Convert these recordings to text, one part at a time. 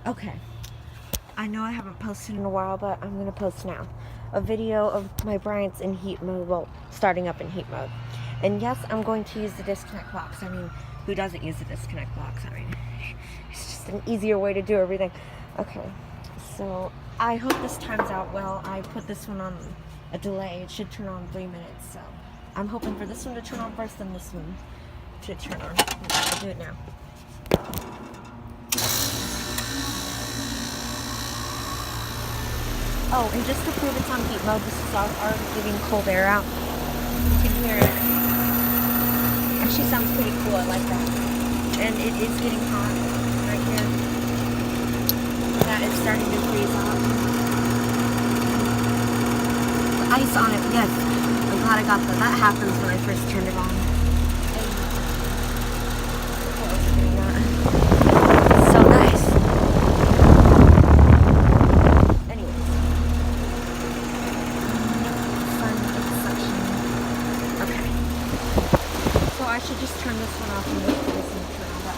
Okay, I know I haven't posted in a while, but I'm gonna post now. A video of my Bryant's in heat mode, well, starting up in heat mode. And yes, I'm going to use the disconnect box. I mean, who doesn't use the disconnect box? I mean, it's just an easier way to do everything. Okay, so I hope this times out well. I put this one on a delay. It should turn on in 3 minutes, so I'm hoping for this one to turn on first, then this one to turn on. I'll do it now. Oh, and just to prove it's on heat mode, this is already giving cold air out. You can hear it. Actually sounds pretty cool, I like that. And it is getting hot right here. Yeah, it's starting to freeze out. The ice on it, yes. I'm glad I got that. That happens when I first turned it on. It's so nice. I should just turn this one off and wait for this one to turn on, but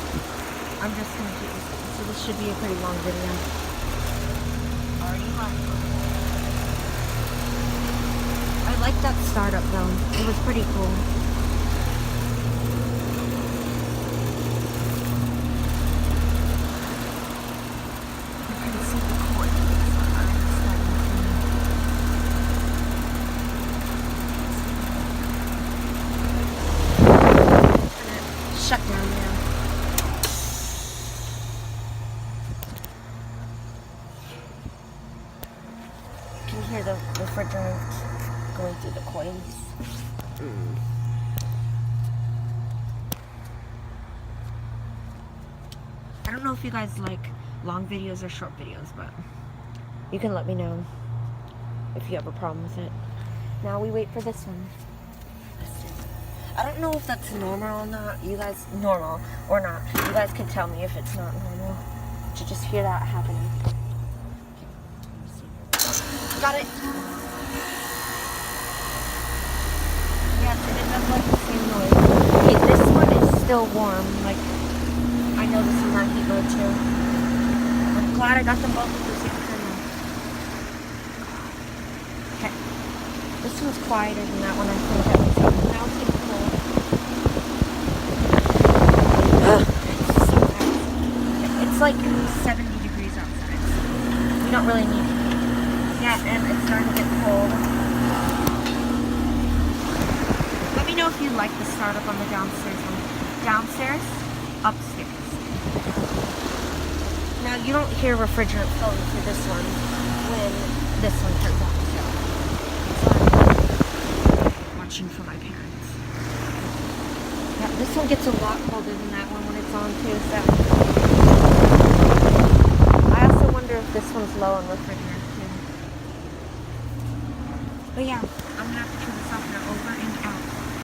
I'm just going to keep this one. So this should be a pretty long video. Already hot. I like that startup though. It was pretty cool. You can see the cord. Shut down now. You can hear the refrigerant going through the coils. I don't know if you guys like long videos or short videos, but you can let me know if you have a problem with it. Now we wait for this one. I don't know if that's normal or not. You guys, normal or not. You guys can tell me if it's not normal to just hear that happening. Got it. Yes, it does like the same noise. Okay, this one is still warm. Like, I know this is on heat mode too. I'm glad I got them both at the same time. Okay. This one's quieter than that one, I think. Now it's getting cold. It's like 70 degrees outside. We don't really need heat. Yeah, and it's starting to get cold. Let me know if you like the startup on the downstairs one. Downstairs, upstairs. Now you don't hear refrigerant flowing through this one when this one turns on. For my parents. Yeah, this one gets a lot colder than that one when it's on too, so I also wonder if this one's low on refrigerant too. But yeah, I'm gonna have to turn this off now. Over and out.